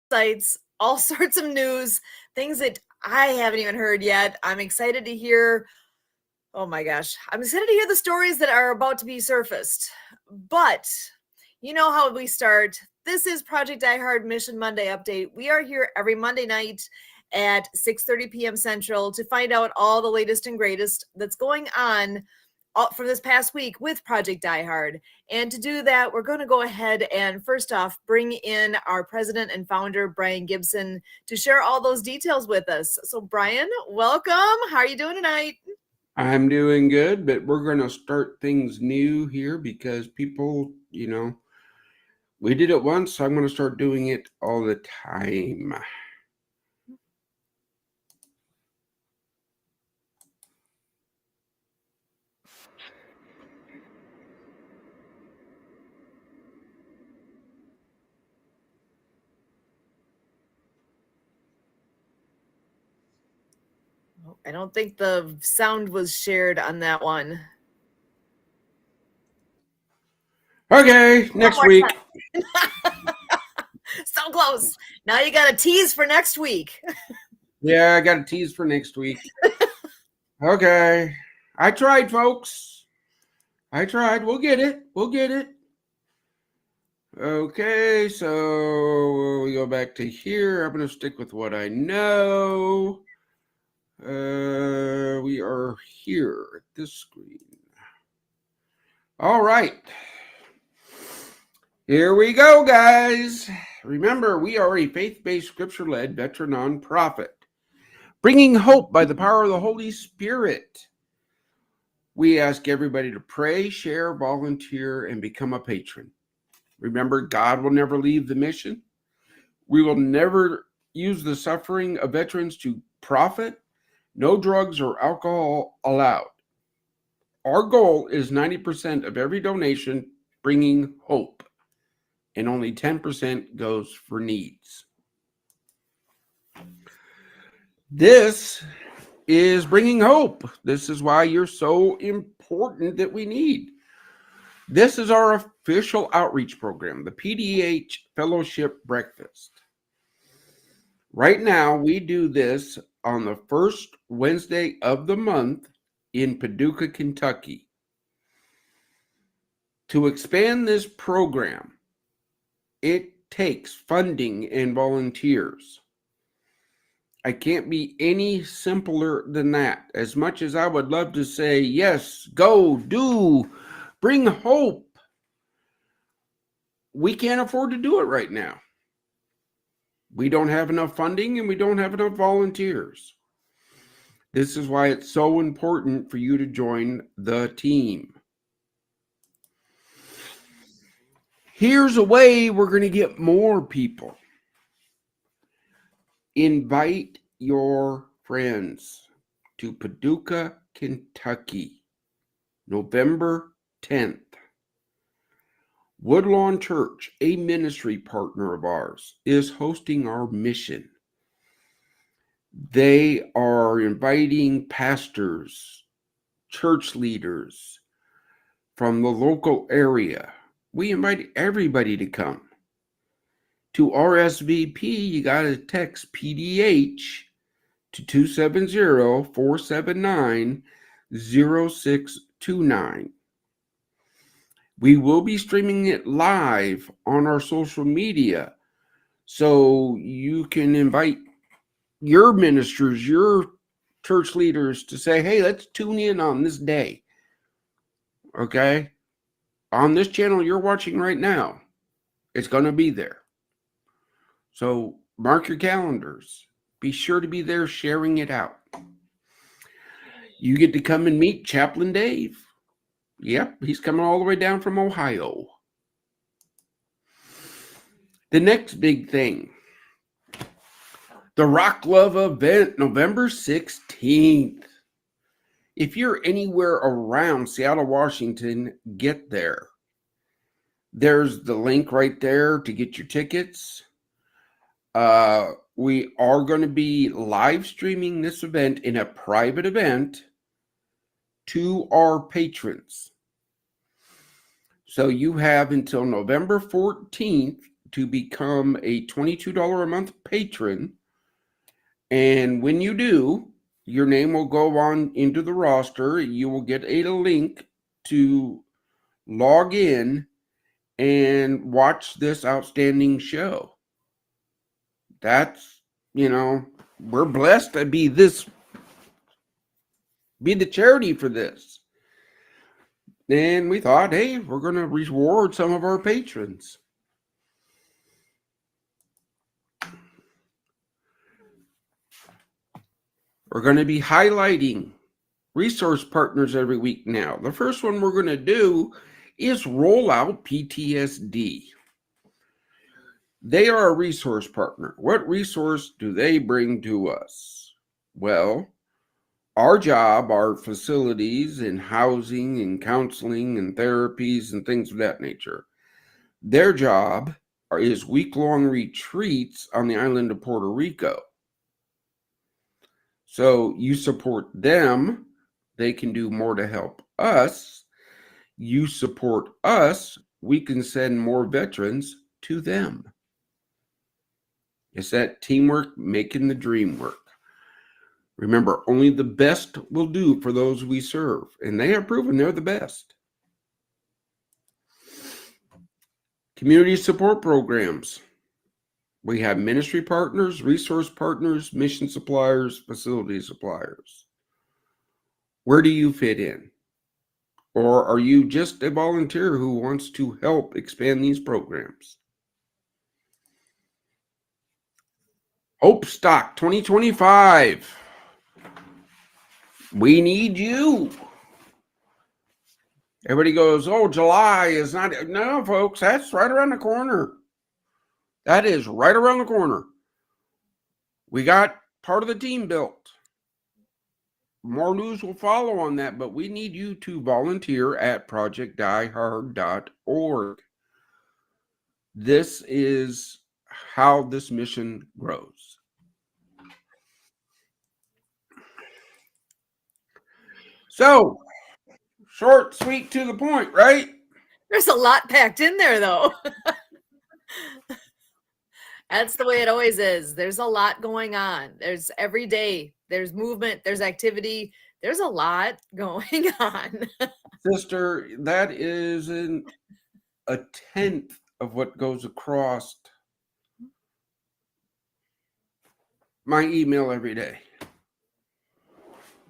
sites, all sorts of news, things that I haven't even heard yet. I'm excited to hear. Oh my gosh. I'm excited to hear the stories that are about to be surfaced. But you know how we start. This is Project DieHard Mission Monday update. We are here every Monday night at 6:30 p.m. Central to find out all the latest and greatest that's going on for this past week with Project DieHard. And to do that, we're going to go ahead and first off bring in our president and founder, Brian Gibson, to share all those details with us. So Brian, welcome. How are you doing tonight? I'm doing good, but we're going to start things new here because people, we did it once, so I'm going to start doing it all the time. I don't think the sound was shared on that one. Okay, next week. So close. Now you got a tease for next week. Yeah, I got a tease for next week. Okay. I tried, folks. I tried. We'll get it. Okay, so we go back to here. I'm going to stick with what I know. We are here at this screen. All right. Here we go, guys. Remember, we are a faith-based, scripture-led veteran nonprofit, bringing hope by the power of the Holy Spirit. We ask everybody to pray, share, volunteer, and become a patron. Remember, God will never leave the mission. We will never use the suffering of veterans to profit. No drugs or alcohol allowed. Our goal is 90% of every donation bringing hope, and only 10% goes for needs. This is bringing hope. This is why you're so important that we need. This is our official outreach program, the PDH Fellowship Breakfast. Right now, we do this on the first Wednesday of the month in Paducah, Kentucky. To expand this program, it takes funding and volunteers. I can't be any simpler than that. As much as I would love to say, yes, go, do, bring hope, we can't afford to do it right now. We don't have enough funding and we don't have enough volunteers. This is why it's so important for you to join the team. Here's a way we're going to get more people. Invite your friends to Paducah, Kentucky, November 10th. Woodlawn Church, a ministry partner of ours, is hosting our mission. They are inviting pastors, church leaders from the local area. We invite everybody to come. To RSVP, you got to text PDH to 270-479-0629. We will be streaming it live on our social media, so you can invite your ministers, your church leaders to say, hey, let's tune in on this day. Okay? On this channel you're watching right now, it's going to be there. So mark your calendars. Be sure to be there sharing it out. You get to come and meet Chaplain Dave. Yep, he's coming all the way down from Ohio. The next big thing, the Rock Love event, November 16th. If you're anywhere around Seattle, Washington, get there. There's the link right there to get your tickets. We are going to be live streaming this event in a private event to our patrons. So you have until November 14th to become a $22 a month patron. And when you do, your name will go on into the roster. You will get a link to log in and watch this outstanding show. That's, we're blessed to be the charity for this. And we thought, hey, we're going to reward some of our patrons. We're going to be highlighting resource partners every week now. The first one we're going to do is Roll Out PTSD. They are a resource partner. What resource do they bring to us? Well, our job, our facilities and housing and counseling and therapies and things of that nature. Their job is week-long retreats on the island of Puerto Rico. So you support them, they can do more to help us. You support us, we can send more veterans to them. It's that teamwork making the dream work. Remember, only the best will do for those we serve, and they have proven they're the best. Community support programs. We have ministry partners, resource partners, mission suppliers, facility suppliers. Where do you fit in? Or are you just a volunteer who wants to help expand these programs? Hope Stock 2025. We need you. Everybody goes, oh, July is not. No, folks, that's right around the corner. That is right around the corner. We got part of the team built. More news will follow on that, but we need you to volunteer at projectdiehard.org. This is how this mission grows. So, short, sweet, to the point, right? There's a lot packed in there, though. That's the way it always is. There's a lot going on. There's every day, there's movement, there's activity, there's a lot going on. Sister, that isn't a tenth of what goes across my email every day.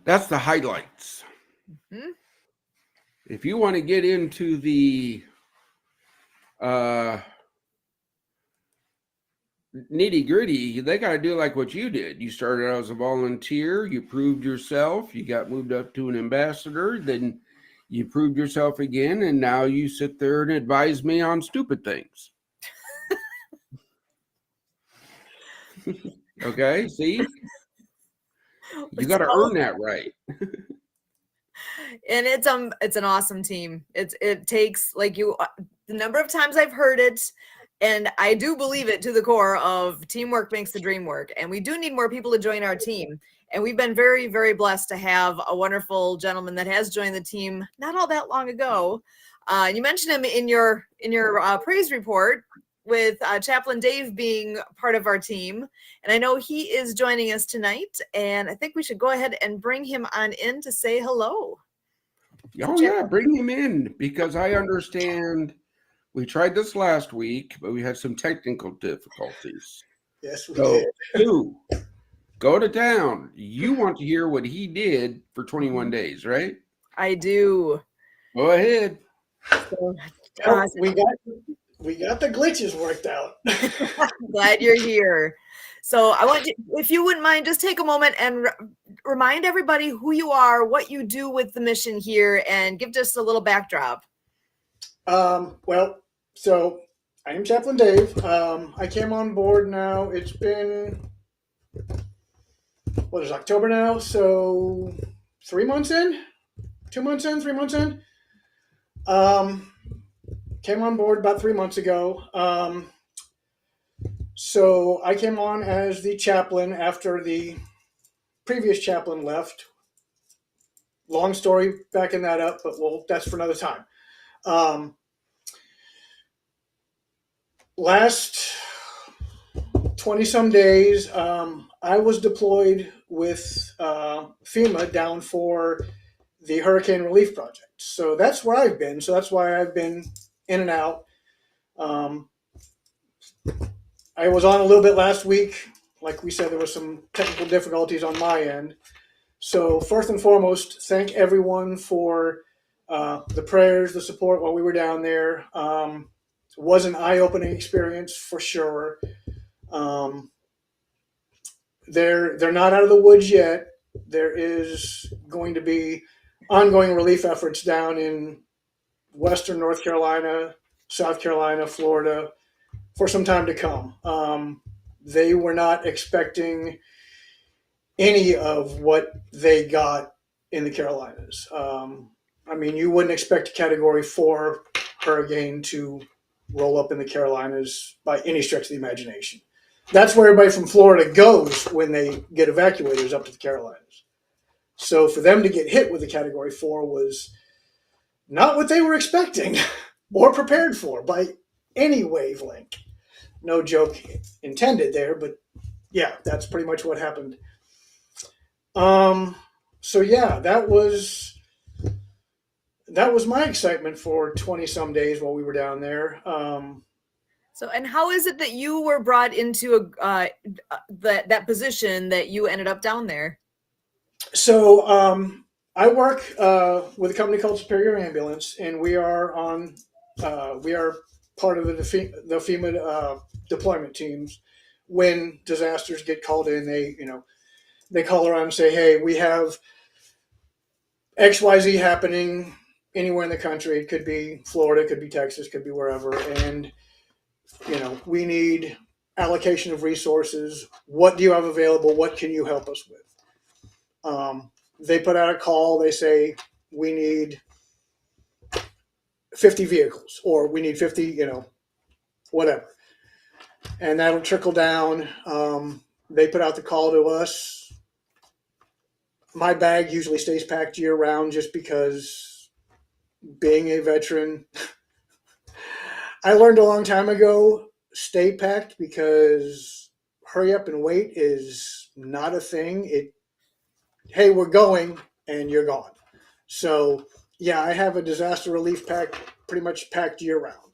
That's the highlights. Mm-hmm. If you want to get into the nitty gritty, they got to do like what you did. You started out as a volunteer, you proved yourself, you got moved up to an ambassador, then you proved yourself again, and now you sit there and advise me on stupid things. Okay, see? You got to earn that right. And it's an awesome team. It takes, like, the number of times I've heard it, and I do believe it to the core of teamwork makes the dream work. And we do need more people to join our team. And we've been very, very blessed to have a wonderful gentleman that has joined the team not all that long ago. You mentioned him in your praise report, with Chaplain Dave being part of our team. And I know he is joining us tonight. And I think we should go ahead and bring him on in to say hello. Oh, yeah, bring him in, because I understand we tried this last week, but we had some technical difficulties. Yes, we did. Stu, go to town. You want to hear what he did for 21 days, right? I do. Go ahead. We got the glitches worked out. Glad you're here. So I want you, if you wouldn't mind, just take a moment and remind everybody who you are, what you do with the mission here, and give just a little backdrop. Well, so I am Chaplain Dave. I came on board now. It's been, what is October now? So 3 months in, 2 months in, 3 months in. Came on board about 3 months ago. So I came on as the chaplain after the previous chaplain left. Long story backing that up, but that's for another time. last 20 some days, I was deployed with FEMA down for the Hurricane Relief Project. So that's where I've been. So that's why I've been in and out. I was on a little bit last week. Like we said, there was some technical difficulties on my end. So first and foremost, thank everyone for the prayers, the support while we were down there. It was an eye-opening experience for sure. They're not out of the woods yet. There is going to be ongoing relief efforts down in Western North Carolina, South Carolina, Florida for some time to come. They were not expecting any of what they got in the Carolinas. I mean, you wouldn't expect a Category 4 hurricane to roll up in the Carolinas by any stretch of the imagination. That's where everybody from Florida goes when they get evacuators up to the Carolinas. So for them to get hit with a Category 4 was not what they were expecting or prepared for by any wavelength. No joke intended there, but yeah, that's pretty much what happened. So yeah, that was my excitement for 20 some days while we were down there. So, and how is it that you were brought into that position that you ended up down there? So I work with a company called Superior Ambulance, and we are part of the FEMA deployment teams. When disasters get called in, they call around and say, "Hey, we have XYZ happening anywhere in the country. It could be Florida, it could be Texas, could be wherever, and we need allocation of resources. What do you have available? What can you help us with?" They put out a call. They say, "We need 50 vehicles," or "We need 50, whatever." And that'll trickle down. They put out the call to us. My bag usually stays packed year round just because, being a veteran, I learned a long time ago, stay packed, because hurry up and wait is not a thing. Hey, we're going, and you're gone. So yeah, I have a disaster relief pack pretty much packed year round.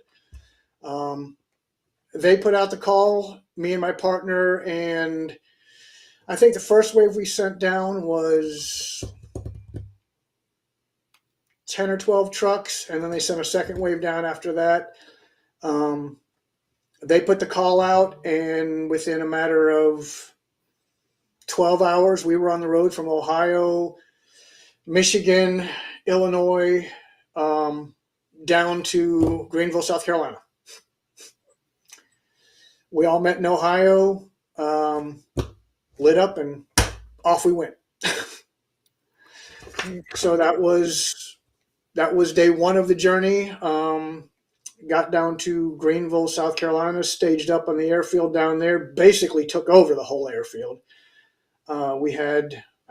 They put out the call, me and my partner, and I think the first wave we sent down was 10 or 12 trucks, and then they sent a second wave down after that. They put the call out, and within a matter of 12 hours, we were on the road from Ohio, Michigan, Illinois, down to Greenville, South Carolina. We all met in Ohio, lit up, and off we went. So that was day one of the journey. Got down to Greenville, South Carolina, staged up on the airfield down there, basically took over the whole airfield. I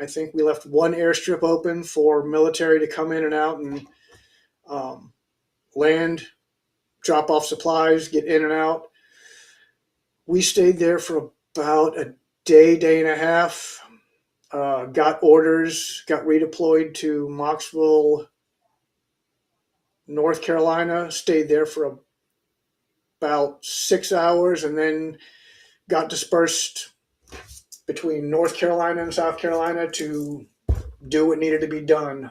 think we left one airstrip open for military to come in and out and land, drop off supplies, get in and out. We stayed there for about a day and a half. Got orders, got redeployed to Mocksville, North Carolina, stayed there for about 6 hours, and then got dispersed between North Carolina and South Carolina to do what needed to be done.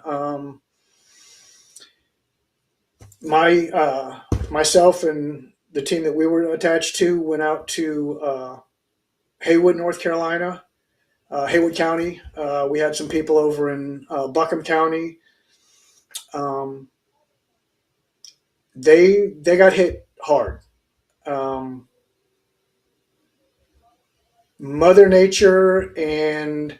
Myself and the team that we were attached to went out to Haywood, North Carolina, Haywood County. We had some people over in Buckham County. They got hit hard. Mother Nature and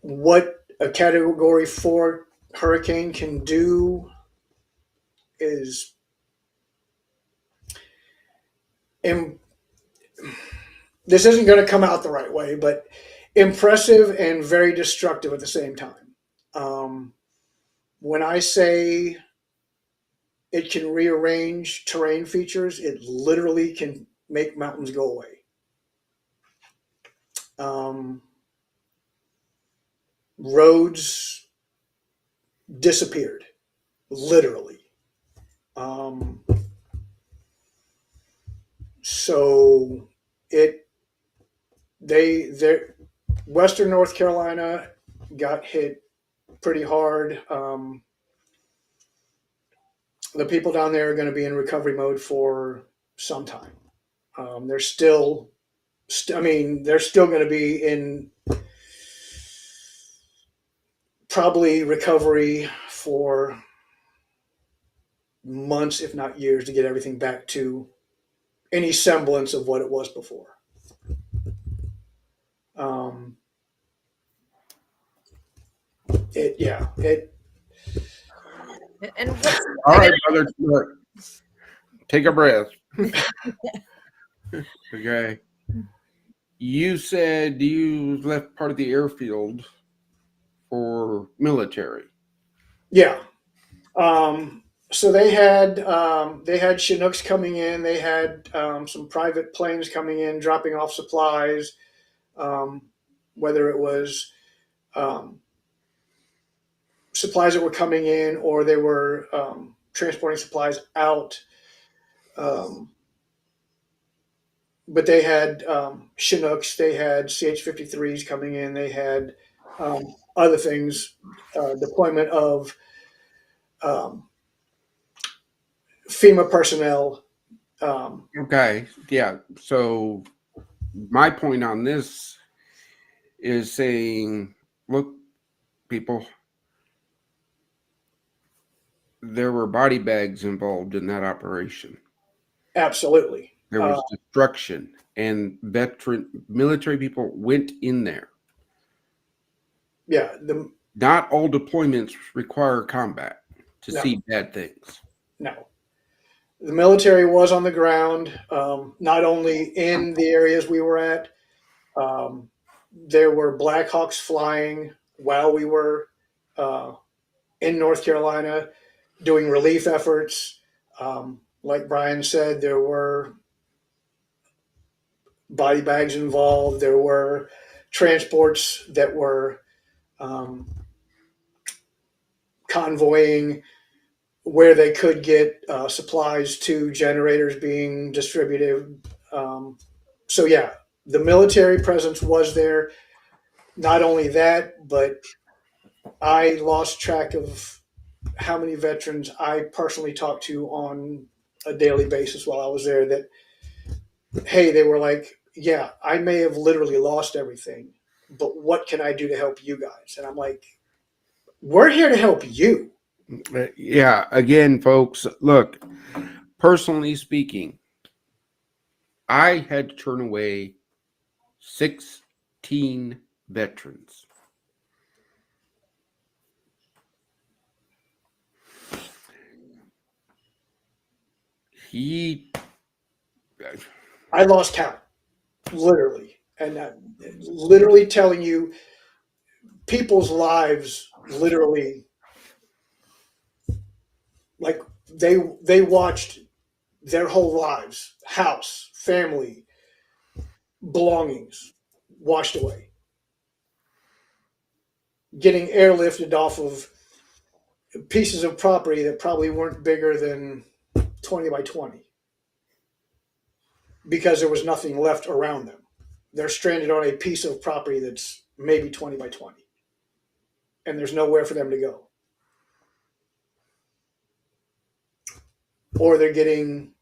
what a Category 4 hurricane can do is this isn't going to come out the right way, but impressive and very destructive at the same time. When I say It can rearrange terrain features. It literally can make mountains go away. Roads disappeared, literally. So Western North Carolina got hit pretty hard. The people down there are going to be in recovery mode for some time. They're still going to be in probably recovery for months, if not years, to get everything back to any semblance of what it was before. And All right, brother. Look, take a breath. Okay. You said you left part of the airfield for military. Yeah. So they had Chinooks coming in. They had some private planes coming in, dropping off supplies, whether it was supplies that were coming in or they were transporting supplies out. But they had Chinooks, they had CH-53s coming in, they had other things, deployment of FEMA personnel. Okay. Yeah. So my point on this is saying, look, people, there were body bags involved in that operation. Absolutely. There was destruction, and military people went in there. Yeah. Not all deployments require combat to see bad things. No. The military was on the ground, not only in the areas we were at. There were Black Hawks flying while we were in North Carolina doing relief efforts. Like Brian said, there were body bags involved. There were transports that were convoying where they could get supplies to, generators being distributed. So yeah, the military presence was there. Not only that, but I lost track of how many veterans I personally talked to on a daily basis while I was there that, hey, they were like, yeah, I may have literally lost everything, but what can I do to help you guys? And I'm like, we're here to help you. Yeah. Again, folks, look, personally speaking, I had to turn away 16 veterans. I lost count, literally. And literally telling you people's lives literally, like they watched their whole lives, house, family, belongings washed away, getting airlifted off of pieces of property that probably weren't bigger than 20 by 20 because there was nothing left around them. They're stranded on a piece of property that's maybe 20 by 20 and there's nowhere for them to go. Or they're getting,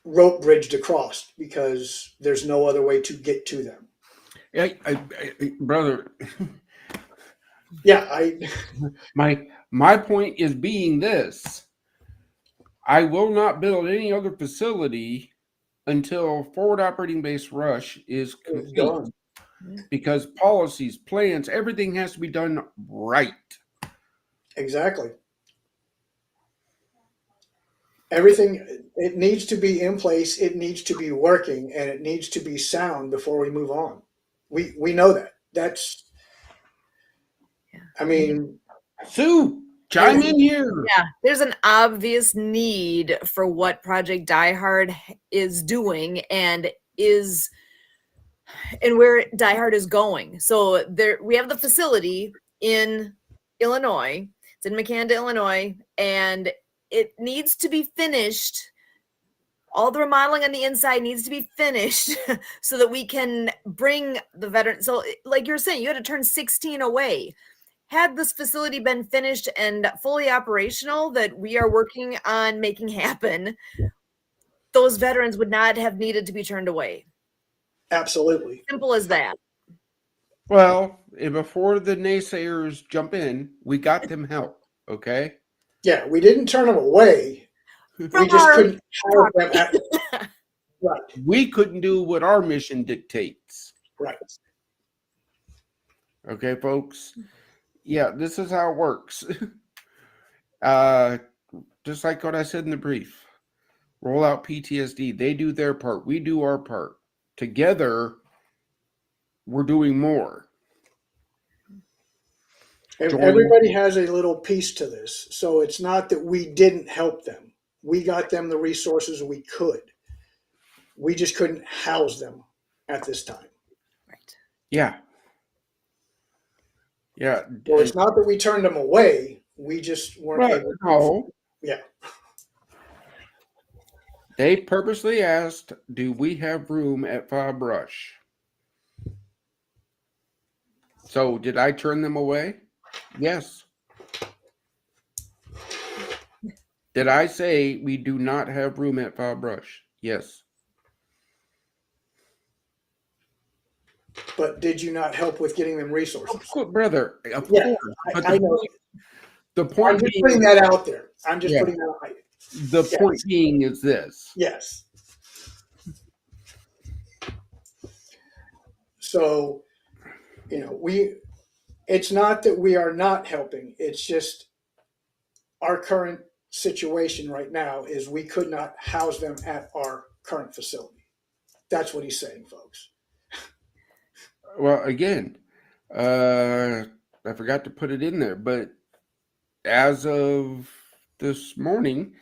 rope bridged across because there's no other way to get to them. Brother. Yeah, my point is being this. I will not build any other facility until forward operating base rush is complete. Because policies, plans, everything has to be done right. Exactly. Everything, it needs to be in place, it needs to be working, and it needs to be sound before we move on. We know that. I mean, Sue, Chime in here. Yeah, there's an obvious need for what Project DieHard is doing and where DieHard is going. So we have the facility in Illinois. It's in McAnda, Illinois, and it needs to be finished. All the remodeling on the inside needs to be finished so that we can bring the veterans. So like you were saying, you had to turn 16 away. Had this facility been finished and fully operational that we are working on making happen, those veterans would not have needed to be turned away. Absolutely. Simple as that. Well, before the naysayers jump in, we got them help, okay? Yeah, we didn't turn them away. We just couldn't have them at right. We couldn't do what our mission dictates. Right. Okay, folks? Yeah, this is how it works. Just like what I said in the brief. Roll out PTSD. They do their part. We do our part. Together, we're doing more. Everybody has a little piece to this. So it's not that we didn't help them. We got them the resources we could. We just couldn't house them at this time. Right. Yeah. Yeah. So it's not that we turned them away. We just weren't able to. No. Yeah. They purposely asked, do we have room at Fob Rush? So did I turn them away? Yes. Did I say we do not have room at Fob Rush? Yes. But did you not help with getting them resources? Of course, brother. Of Yeah, course. But I know. the point I'm just being, putting that out there. I'm just Yeah. putting that out. the point being is this. Yes. So, it's not that we are not helping. It's just our current situation right now is we could not house them at our current facility. That's what he's saying, folks. Well, again, I forgot to put it in there, but as of this morning,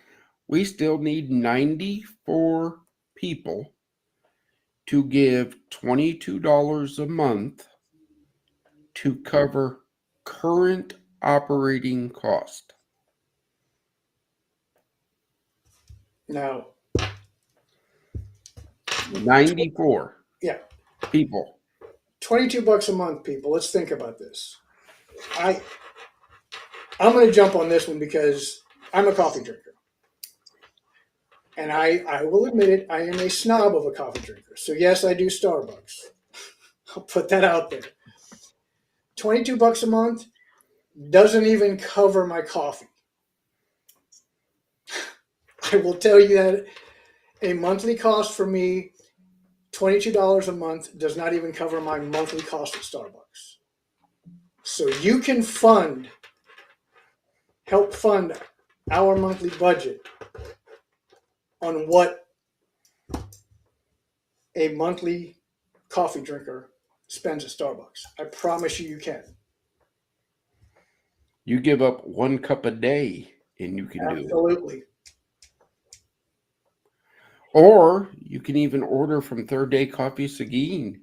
we still need 94 people to give $22 a month to cover current operating cost. Now, 94 yeah, people. $22 a month, people. Let's think about this. I'm going to jump on this one because I'm a coffee drinker. And I will admit it, I am a snob of a coffee drinker. So yes, I do Starbucks. I'll put that out there. $22 a month doesn't even cover my coffee. I will tell you that a monthly cost for me, $22 a month, does not even cover my monthly cost at Starbucks. So you can help fund our monthly budget on what a monthly coffee drinker spends at Starbucks. I promise you can. You give up 1 cup a day and you can do it. Absolutely. Or you can even order from Third Day Coffee Seguin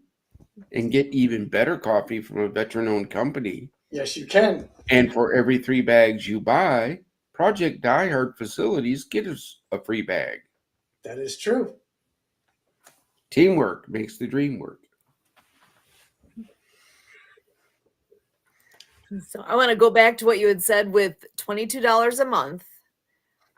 and get even better coffee from a veteran-owned company. Yes, you can. And for every 3 bags you buy, Project DieHard facilities get us a free bag. That is true. Teamwork makes the dream work. So I want to go back to what you had said with $22 a month.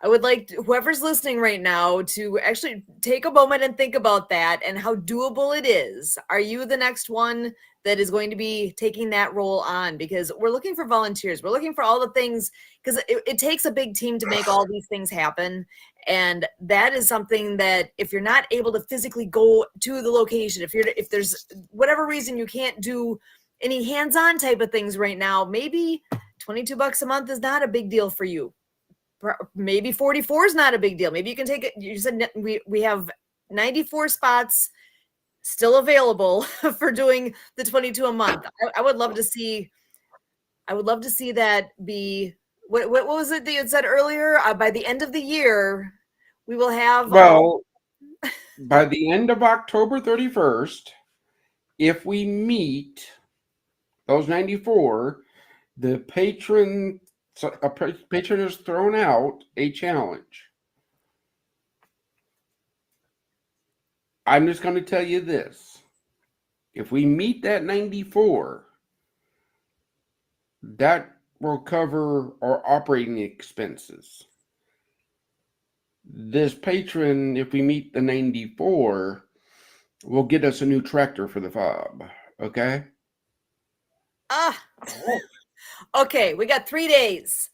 I would like whoever's listening right now to actually take a moment and think about that and how doable it is. Are you the next one that is going to be taking that role on? Because we're looking for volunteers. We're looking for all the things, because it takes a big team to make all these things happen. And that is something that if you're not able to physically go to the location, if there's whatever reason you can't do any hands-on type of things right now, maybe $22 a month is not a big deal for you. Maybe 44 is not a big deal. Maybe you can take it. You said we have 94 spots still available for doing the 22 a month. I would love to see that be what was it that you had said earlier? By the end of the year, we will have. Well, by the end of October 31st, if we meet those 94, the patron has thrown out a challenge. I'm just going to tell you this. If we meet that 94, that will cover our operating expenses. This patron, if we meet the 94, will get us a new tractor for the fob. Okay? Okay, we got 3 days.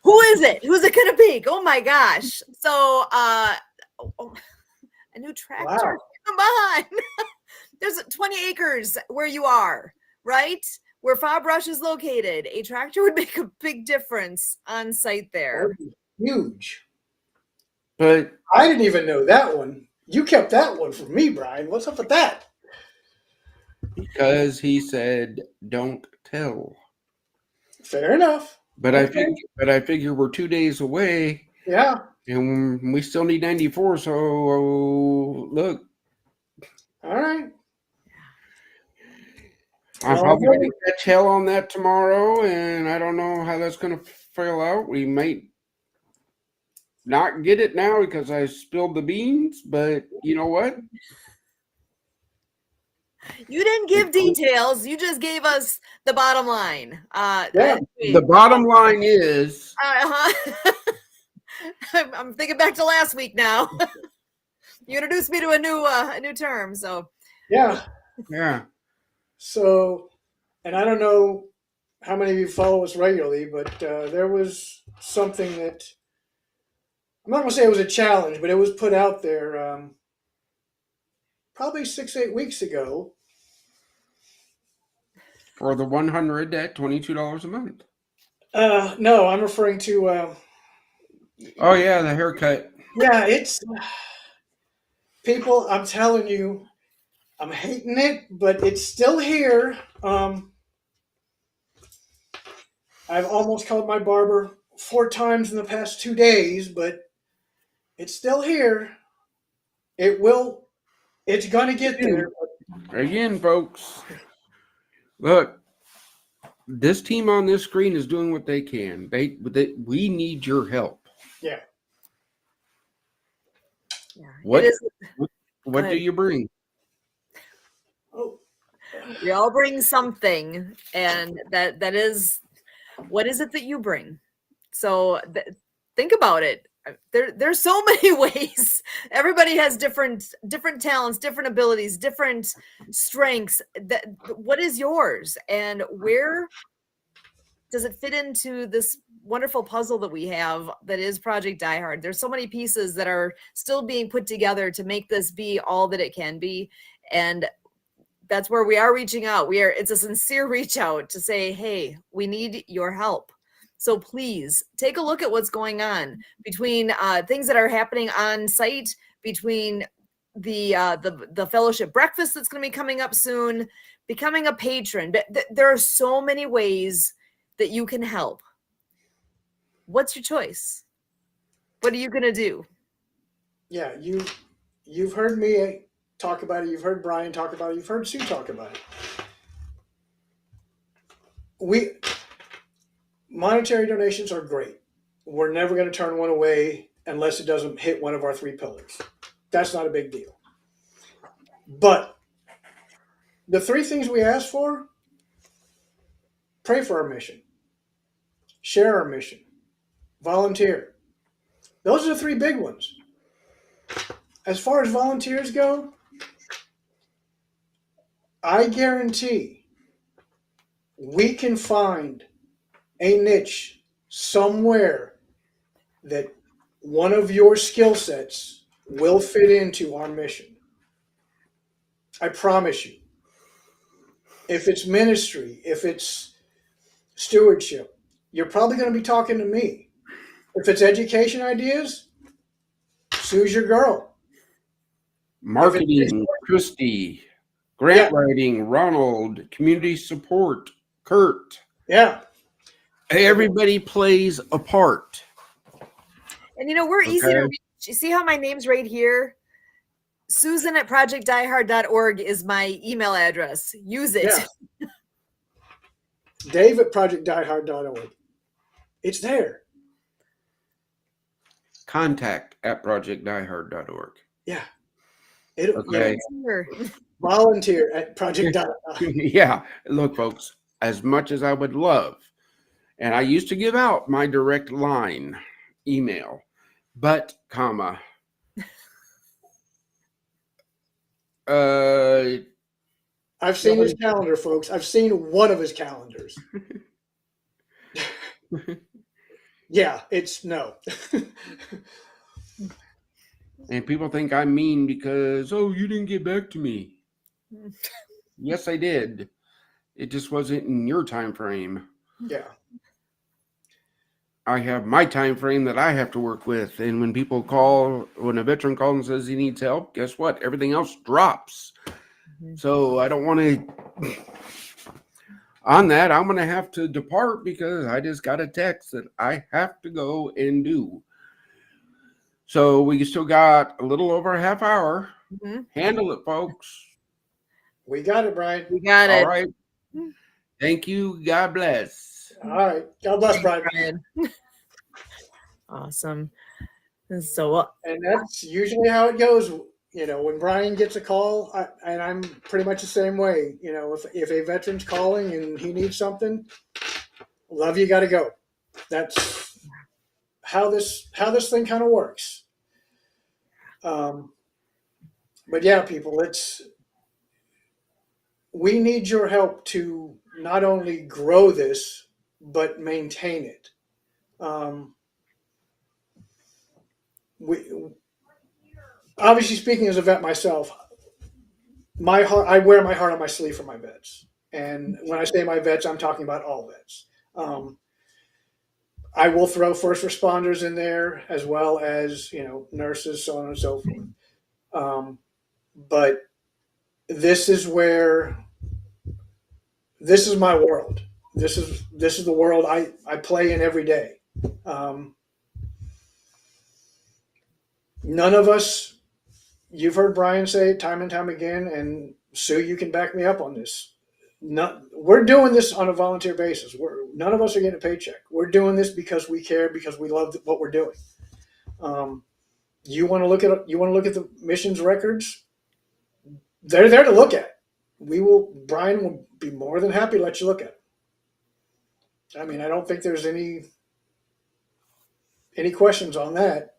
Who is it? Who's it gonna be? Oh my gosh. So a new tractor. Wow. Come on. There's 20 acres where you are, right? Where Fob Rush is located. A tractor would make a big difference on site there. Huge. But I didn't even know that one. You kept that one from me, Brian. What's up with that? because he said, don't tell. Fair enough. But Okay. I figure we're 2 days away. Yeah. And we still need 94, so look. All right. I'm probably going to catch hell on that tomorrow, and I don't know how that's going to fail out. We might not get it now because I spilled the beans, but you know what? You didn't give details. You just gave us the bottom line. Yeah. The bottom line is I'm thinking back to last week now. You introduced me to a new term. So Yeah. yeah. So, and I don't know how many of you follow us regularly, but there was something that I'm not going to say it was a challenge, but it was put out there probably 6-8 weeks ago. For the 100 at $22 a month. No, I'm referring to. Oh yeah, the haircut. Yeah, it's people. I'm telling you, I'm hating it, but it's still here. I've almost called my barber 4 times in the past 2 days, but it's still here. It will. It's gonna get there. Again, folks. Look, this team on this screen is doing what they can. We need your help. Yeah. What it is. what do you bring? Oh, We all bring something, and that is, what is it that you bring? So think about it. There's so many ways. Everybody has different talents, different abilities, different strengths. What is yours, and where does it fit into this wonderful puzzle that we have that is Project DieHard? There's so many pieces that are still being put together to make this be all that it can be, and that's where we are reaching out. It's a sincere reach out to say, hey, we need your help. So please take a look at what's going on between things that are happening on site, between the fellowship breakfast that's going to be coming up soon, becoming a patron. There are so many ways that you can help. What's your choice? What are you going to do? yeah. You've heard me talk about it. You've heard Brian talk about it. You've heard Sue talk about it. Monetary donations are great. We're never going to turn one away unless it doesn't hit one of our 3 pillars. That's not a big deal. But the 3 things we ask for: pray for our mission, share our mission, volunteer. Those are the 3 big ones. As far as volunteers go, I guarantee we can find a niche somewhere that one of your skill sets will fit into our mission. I promise you. If it's ministry, if it's stewardship, you're probably going to be talking to me. If it's education ideas, Sue's your girl. Marketing, Christy. Grant writing, Ronald. Community support, Kurt. Yeah. Everybody plays a part. And we're easy to reach. You see how my name's right here? Susan at projectdiehard.org is my email address. Use it. Yeah. Dave at projectdiehard.org. It's there. Contact at projectdiehard.org. Yeah. Okay. Volunteer at Project DieHard. Yeah. Look, folks, as much as I would love, and I used to give out my direct line email, but, I've seen his calendar, folks. I've seen one of his calendars. Yeah, it's no. And people think I'm mean because, you didn't get back to me. Yes, I did. It just wasn't in your time frame. Yeah. I have my time frame that I have to work with. And when people call, when a veteran calls and says he needs help, guess what? Everything else drops. So I don't want to, on that, I'm going to have to depart because I just got a text that I have to go and do. So we still got a little over a half hour. Handle it, folks. We got it, Brian. We got it. All right. Thank you. God bless. All right. God bless, Brian. Awesome. So, and that's usually how it goes. When Brian gets a call, and I'm pretty much the same way. If a veteran's calling and he needs something, love you, got to go. That's how this thing kind of works. But yeah, people, we need your help to not only grow this but maintain it. Obviously speaking, as a vet myself, I wear my heart on my sleeve for my vets. And when I say my vets, I'm talking about all vets. I will throw first responders in there as well as, nurses, so on and so forth. But this is my world. This is the world I play in every day. None of us, you've heard Brian say it time and time again, and Sue, you can back me up on this. We're doing this on a volunteer basis. None of us are getting a paycheck. We're doing this because we care, because we love what we're doing. You want to look at the missions records? They're there to look at. Brian will be more than happy to let you look at it. I mean, I don't think there's any questions on that.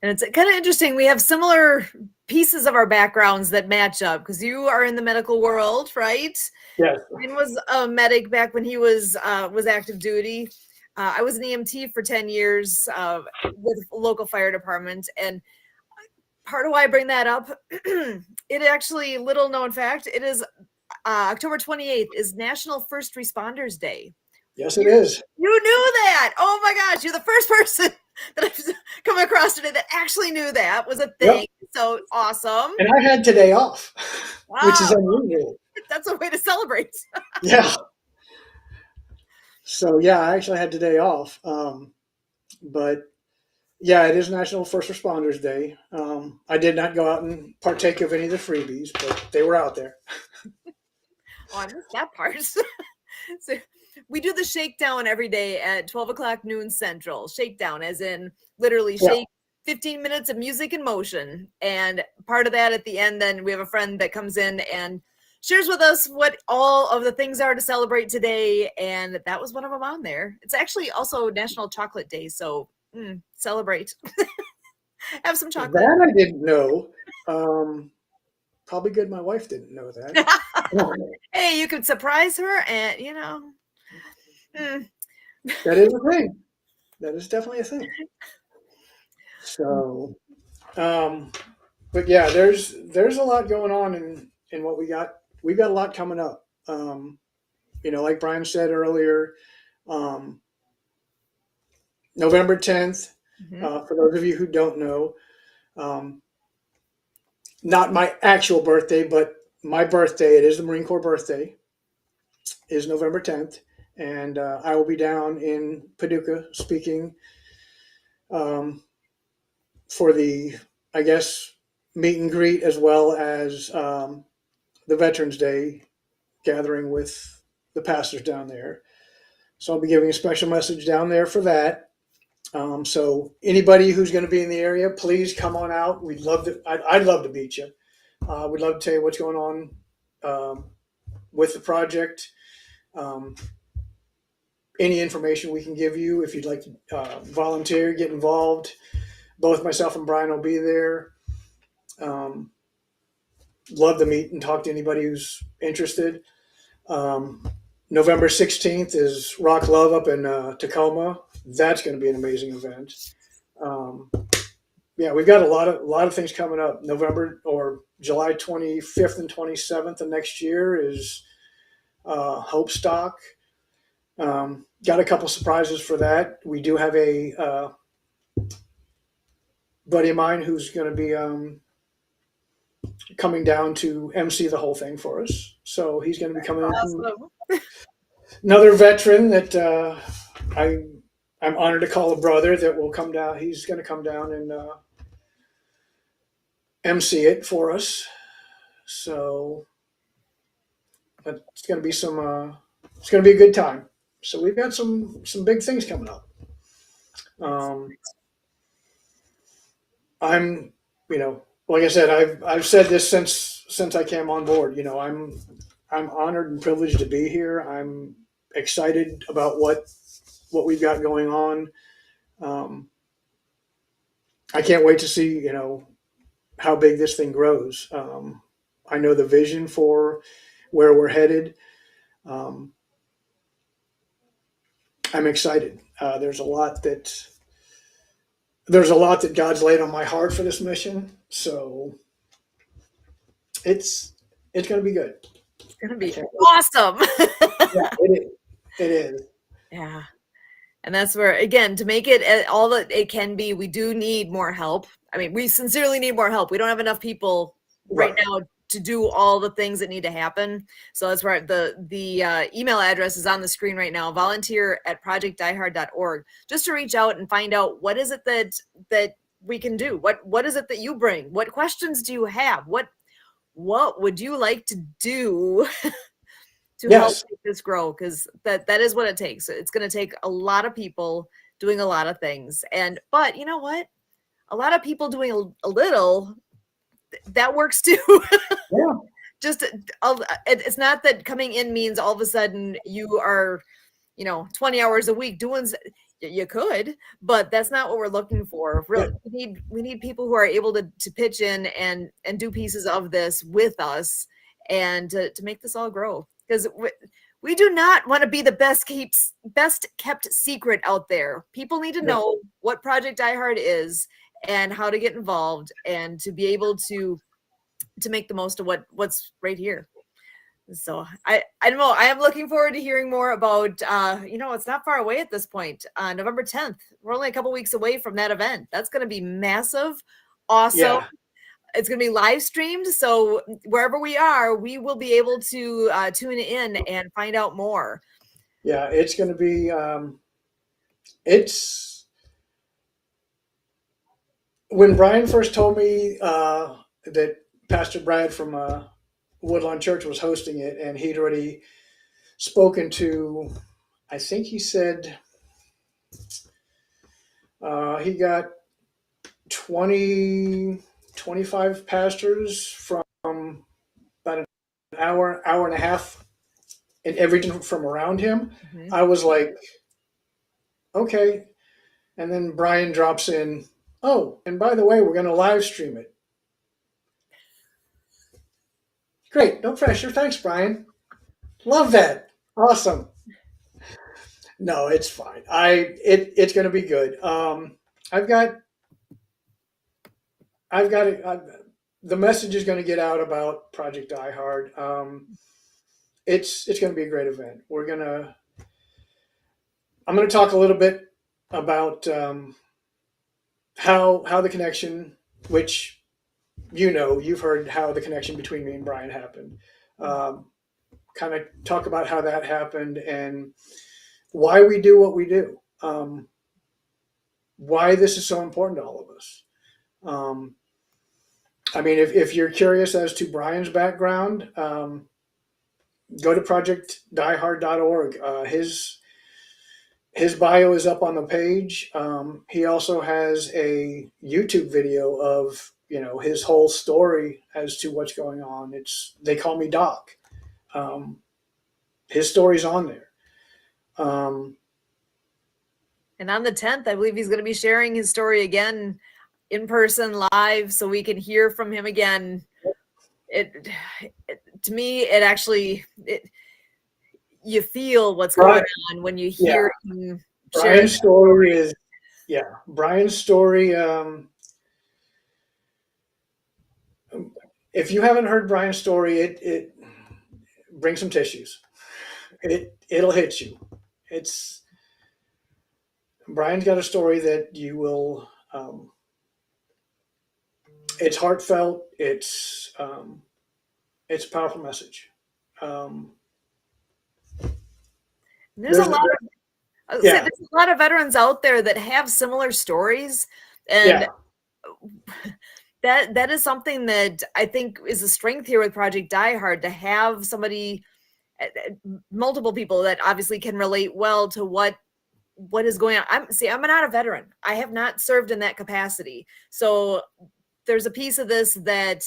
And it's kind of interesting. We have similar pieces of our backgrounds that match up because you are in the medical world, right? Yes. Ryan was a medic back when he was active duty. I was an EMT for 10 years with a local fire department. And part of why I bring that up, it actually, little known fact, it is October 28th is National First Responders Day. Yes, it is. You knew that. Oh my gosh, you're the first person that I've come across today that actually knew that was a thing. Yep. So awesome. And I had today off, which is unusual. That's a way to celebrate. Yeah. So yeah, I actually had today off. But yeah, it is National First Responders Day. I did not go out and partake of any of the freebies, but they were out there. Oh, I missed that part. So we do the shakedown every day at 12 o'clock noon Central. Shakedown, as in literally shake 15 minutes of music and motion. And part of that at the end, then we have a friend that comes in and shares with us what all of the things are to celebrate today. And that was one of them on there. It's actually also National Chocolate Day. So celebrate. Have some chocolate. That I didn't know. Probably good my wife didn't know that. Hey, you could surprise her and, That is a thing. That is definitely a thing. So, but yeah, there's a lot going on in what we got. We've got a lot coming up. Like Brian said earlier, November 10th, for those of you who don't know, not my actual birthday, but my birthday. It is the Marine Corps birthday. is November 10th, and I will be down in Paducah speaking for the, I guess, meet and greet, as well as the Veterans Day gathering with the pastors down there. So I'll be giving a special message down there for that. So anybody who's going to be in the area, please come on out. We'd love to. I'd love to meet you. We'd love to tell you what's going on with the project. Any information we can give you if you'd like to volunteer, get involved. Both myself and Brian will be there. Love to meet and talk to anybody who's interested. November 16th is Rock Love up in Tacoma. That's going to be an amazing event. Yeah, we've got a lot of things coming up. November or July 25th and 27th of next year is Hope Stock. Got a couple surprises for that. We do have a buddy of mine who's going to be coming down to MC the whole thing for us. So he's going to be coming in. Awesome. Another veteran that I'm honored to call a brother that will come down. He's going to come down and MC it for us. So it's going to be it's going to be a good time. So we've got some big things coming up. I'm, like I said, I've said this since I came on board. I'm honored and privileged to be here. I'm excited about what we've got going on. I can't wait to see, how big this thing grows. I know the vision for where we're headed. I'm excited. There's a lot that God's laid on my heart for this mission. So it's going to be good. It's going to be awesome. Yeah, it is. Yeah. And that's where, again, to make it all that it can be, we do need more help. I mean, we sincerely need more help. We don't have enough people right now to do all the things that need to happen. So that's where the email address is on the screen right now, volunteer@projectdiehard.org, just to reach out and find out what is it that we can do? What is it that you bring? What questions do you have? What would you like to do to help make this grow? Because that is what it takes. It's going to take a lot of people doing a lot of things. But you know what? A lot of people doing a little, that works too. Yeah. Just it's not that coming in means all of a sudden you are 20 hours a week doing. You could, but that's not what we're looking for. Really, we need people who are able to pitch in and do pieces of this with us and to make this all grow, because we do not want to be the best kept secret out there. People need to know what Project DieHard is and how to get involved and to be able to make the most of what's right here. So I don't know. I am looking forward to hearing more about, it's not far away at this point. November 10th. We're only a couple weeks away from that event. That's going to be massive. Awesome. Yeah. It's going to be live streamed. So wherever we are, we will be able to tune in and find out more. Yeah, it's going to be, when Brian first told me that Pastor Brad from Woodlawn Church was hosting it, and he'd already spoken to, I think he said he got 25 pastors from about an hour and a half, and everything from around him. Mm-hmm. I was like, okay. And then Brian drops in, oh, and by the way, we're going to live stream it. Great, no pressure. Thanks, Brian. Love that. Awesome. No, it's fine. It's going to be good. I've got the message is going to get out about Project DieHard. It's going to be a great event. I'm going to talk a little bit about how the connection, which you've heard how the connection between me and Brian happened. kind of talk about how that happened and why we do what we do, why this is so important to all of us. I mean, if you're curious as to Brian's background, go to projectdiehard.org. His bio is up on the page. He also has a YouTube video of his whole story as to what's going on. They call me Doc. His story's on there. And on the 10th, I believe he's going to be sharing his story again in person, live, so we can hear from him again. To me, it actually, you feel what's going on when you hear him. Brian's story is, Brian's story. If you haven't heard Brian's story, it bring some tissues. It'll hit you. Brian's got a story that you will. It's heartfelt. It's a powerful message. There's a lot of veterans out there that have similar stories, and that is something that I think is a strength here with Project DieHard, to have somebody, multiple people that obviously can relate well to what is going on. I'm not a veteran. I have not served in that capacity. So there's a piece of this that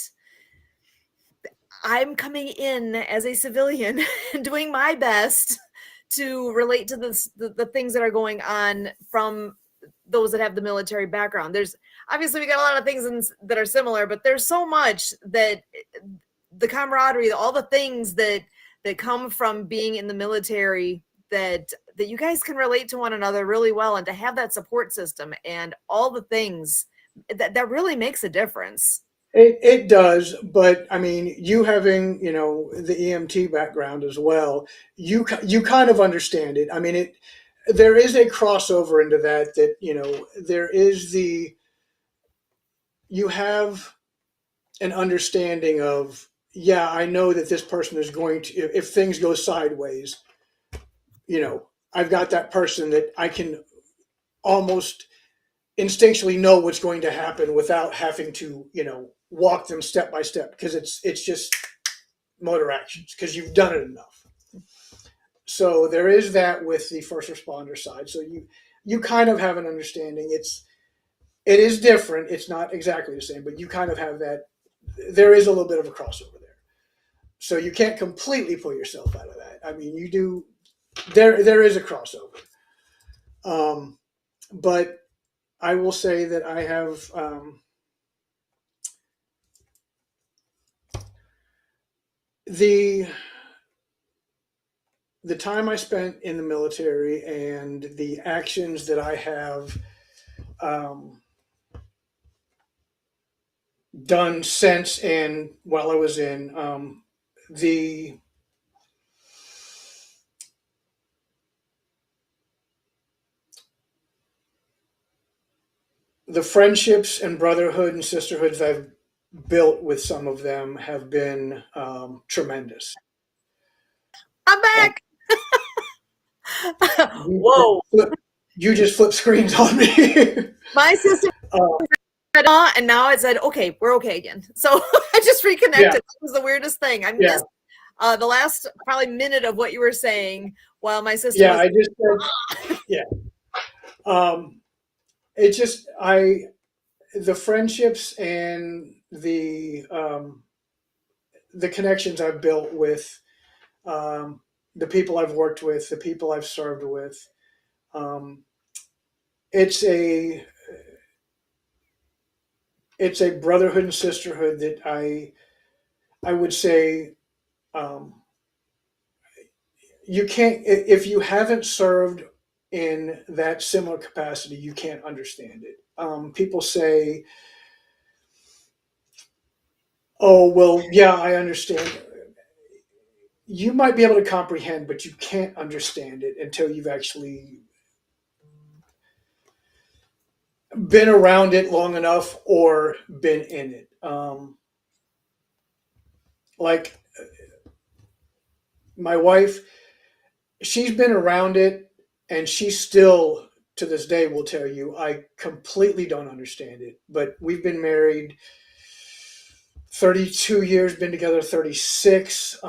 I'm coming in as a civilian and doing my best to relate to the things that are going on from those that have the military background. There's obviously, we got a lot of things that are similar, but there's so much that the camaraderie, all the things that come from being in the military that you guys can relate to one another really well, and to have that support system and all the things that really makes a difference. It does, but I mean, you having the EMT background as well, you kind of understand it. I mean, there is a crossover into that there is you have an understanding of, I know that this person is going to, if things go sideways, I've got that person that I can almost instinctually know what's going to happen without having to, walk them step by step, because it's just motor actions, because you've done it enough. So there is that with the first responder side. So you kind of have an understanding. It is different. It's not exactly the same, but you kind of have that. There is a little bit of a crossover there. So you can't completely pull yourself out of that. I mean, you do. There is a crossover. But I will say that I have the time I spent in the military and the actions that I have done since and while I was in the friendships and brotherhood and sisterhoods I've built with some of them have been tremendous. I'm back. Whoa. You just flipped screens on me. My system and now it said, okay, we're okay again. So I just reconnected. It was the weirdest thing. I missed the last probably minute of what you were saying while my system was, I just said, it just the friendships and the connections I've built with the people I've worked with, the people I've served with, it's a brotherhood and sisterhood that I would say you can't, if you haven't served in that similar capacity, you can't understand it. People say, oh, well, yeah, I understand. You might be able to comprehend, but you can't understand it until you've actually been around it long enough or been in it. Like my wife, she's been around it, and she still to this day will tell you, I completely don't understand it. But we've been married 32 years, been together 36.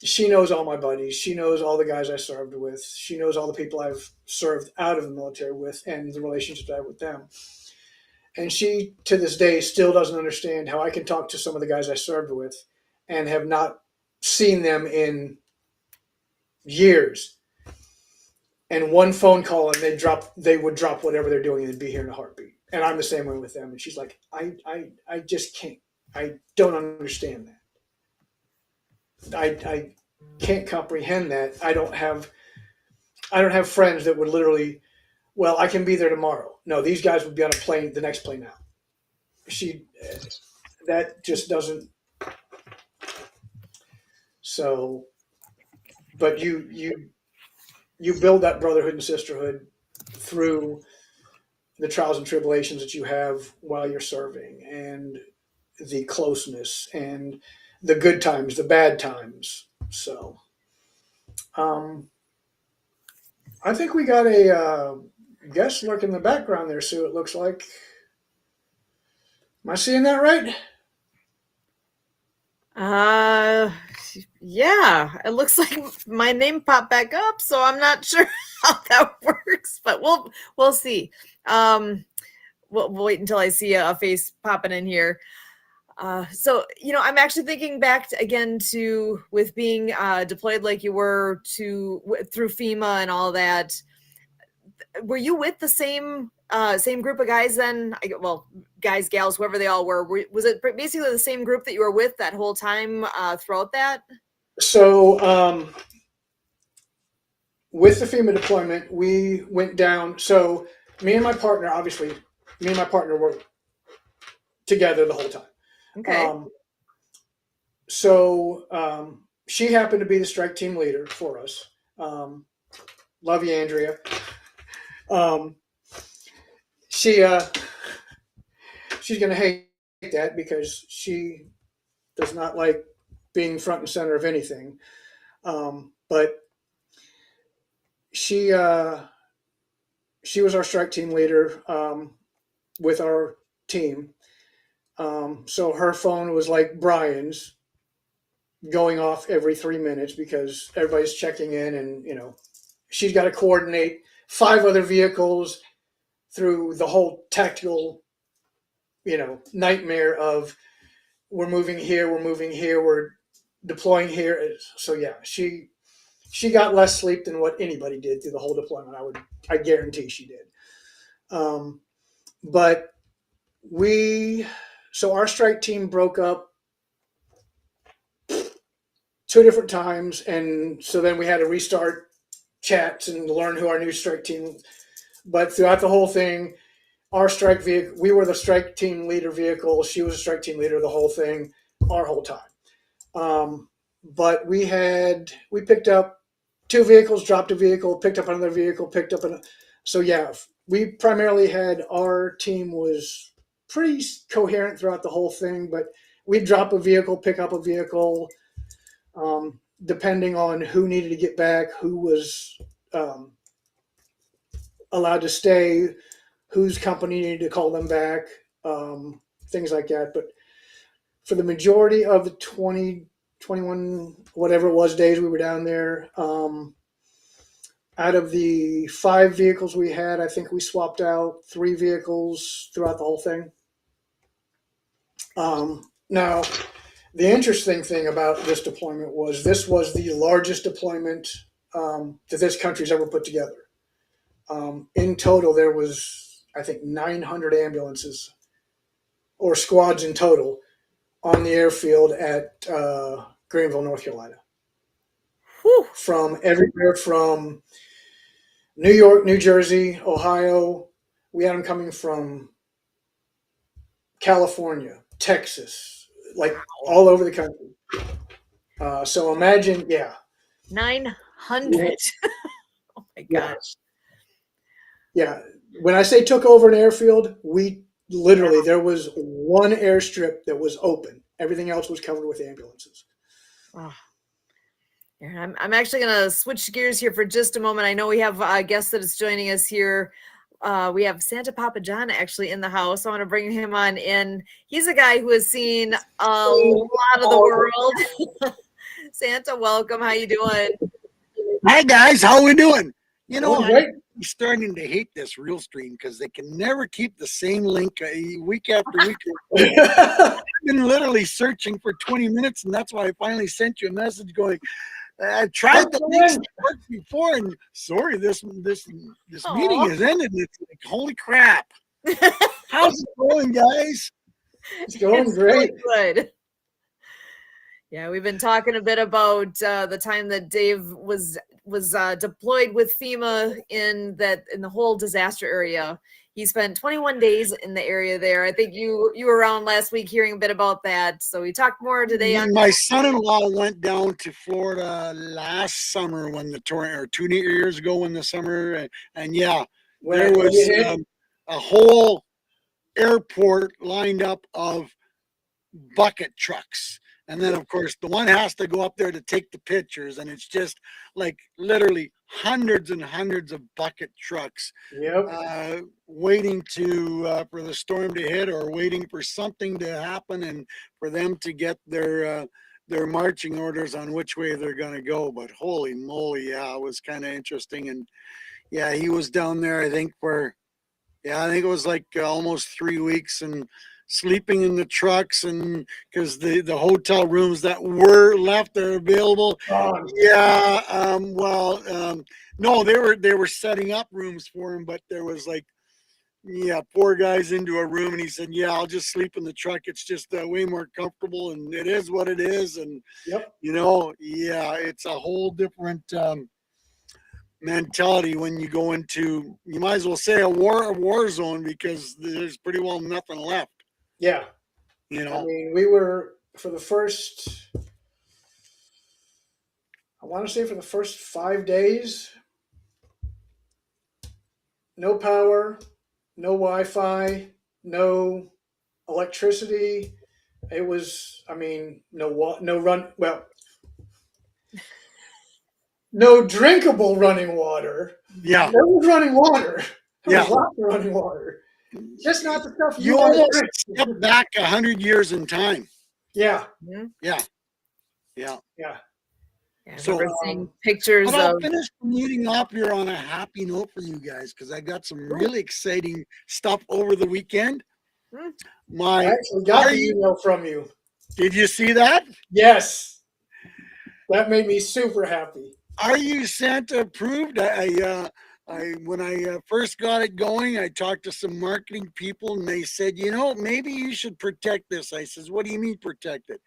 She knows all my buddies. She knows all the guys I served with. She knows all the people I've served out of the military with and the relationships I have with them. And she, to this day, still doesn't understand how I can talk to some of the guys I served with and have not seen them in years. And one phone call and they would drop whatever they're doing and they'd be here in a heartbeat. And I'm the same way with them. And she's like, I just can't. I don't understand that. I can't comprehend that. I don't have friends that would literally, well, I can be there tomorrow. No, these guys would be on a plane, the next plane out. That just doesn't. So, but you build that brotherhood and sisterhood through the trials and tribulations that you have while you're serving, and the closeness and the good times, the bad times. So, I think we got a guest lurking in the background there, Sue, it looks like. Am I seeing that right? Yeah, it looks like my name popped back up, so I'm not sure how that works, but we'll see. We'll wait until I see a face popping in here. So, I'm actually thinking back again to with being deployed like you were through FEMA and all that. Were you with the same group of guys then? Guys, gals, whoever they all were. Was it basically the same group that you were with that whole time throughout that? So, with the FEMA deployment, we went down. So, me and my partner were together the whole time. Okay. She happened to be the strike team leader for us. Love you, Andrea. She's going to hate that because she does not like being front and center of anything. But she was our strike team leader with our team. So her phone was like Brian's, going off every 3 minutes because everybody's checking in, and she's got to coordinate 5 other vehicles through the whole tactical nightmare of we're moving here, we're deploying here. So yeah, she got less sleep than what anybody did through the whole deployment. I guarantee she did. But our strike team broke up 2 different times, and so then we had to restart chats and learn who our new strike team. But throughout the whole thing, our strike vehicle, we were the strike team leader vehicle. She was a strike team leader the whole thing, our whole time. But we picked up 2 vehicles, dropped a vehicle, picked up another vehicle, so yeah, we primarily had, our team was pretty coherent throughout the whole thing, but we'd drop a vehicle, pick up a vehicle, depending on who needed to get back, who was allowed to stay, whose company needed to call them back, things like that. But for the majority of the 20, 21, whatever it was, days we were down there, out of the 5 vehicles we had, I think we swapped out 3 vehicles throughout the whole thing. Now, the interesting thing about this deployment was this was the largest deployment that this country's ever put together. In total, there was, I think, 900 ambulances or squads in total on the airfield at Greenville, North Carolina. Whew. From everywhere from New York, New Jersey, Ohio. We had them coming from California, Texas, like all over the country. So imagine, 900. Oh my gosh. Yeah. When I say took over an airfield, there was one airstrip that was open. Everything else was covered with ambulances. Oh. Yeah, I'm actually going to switch gears here for just a moment. I know we have a guest that is joining us here. We have Santa Papa John actually in the house. I want to bring him on in. He's a guy who has seen a lot of the world. Santa, welcome. How you doing? Hi guys, how we doing? You know, Doing great. I'm starting to hate this real stream because they can never keep the same link week after week. I've been literally searching for 20 minutes, and that's why I finally sent you a message going, I tried the links that worked before, and sorry, this meeting has ended. And it's like, holy crap. How's it going, guys? It's going great. Good. Yeah, we've been talking a bit about the time that Dave was deployed with FEMA in the whole disaster area. He spent 21 days in the area there. I think you were around last week hearing a bit about that. So we talked more today on. My son-in-law went down to Florida last summer when the tornado, or 2 years ago when the summer, and yeah, there was a whole airport lined up of bucket trucks. And then, of course, the one has to go up there to take the pictures, and it's just like literally hundreds and hundreds of bucket trucks waiting for the storm to hit, or waiting for something to happen and for them to get their marching orders on which way they're going to go. But holy moly, yeah, it was kind of interesting. And yeah, he was down there, I think it was like almost 3 weeks, and sleeping in the trucks, and because the hotel rooms that were left are available. No, they were setting up rooms for him, but there was like 4 guys into a room, and he said, I'll just sleep in the truck. It's just way more comfortable, and it is what it is. And it's a whole different mentality when you go into, you might as well say a war zone, because there's pretty well nothing left. Yeah. I mean, we were for the first 5 days, no power, no Wi-Fi, no electricity. It was, no drinkable running water. Yeah. There was running water. There was lots of running water. Just not the stuff you almost step back 100 years in time. Yeah. So we're seeing pictures but I'll finish the meeting off here on a happy note for you guys, because I got some really exciting stuff over the weekend. I actually got the email from you. Did you see that? Yes. That made me super happy. Are you Santa approved? When I first got it going, I talked to some marketing people, and they said, maybe you should protect this. I says, what do you mean protect it?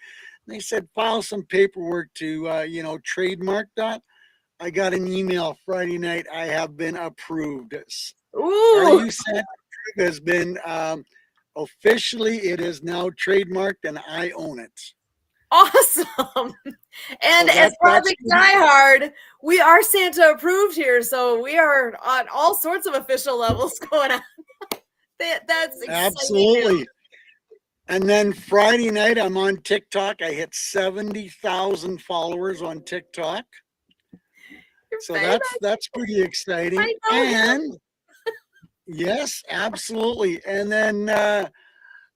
And they said, file some paperwork to, trademark that. I got an email Friday night. I have been approved. Ooh. Are you Santa approved has been officially, it is now trademarked, and I own it. Awesome. And as Project DieHard, we are Santa approved here, so we are on all sorts of official levels going on. That's exciting. Absolutely. And then Friday night, I'm on TikTok. I hit 70,000 followers on TikTok. So that's pretty exciting. And yes, absolutely. And then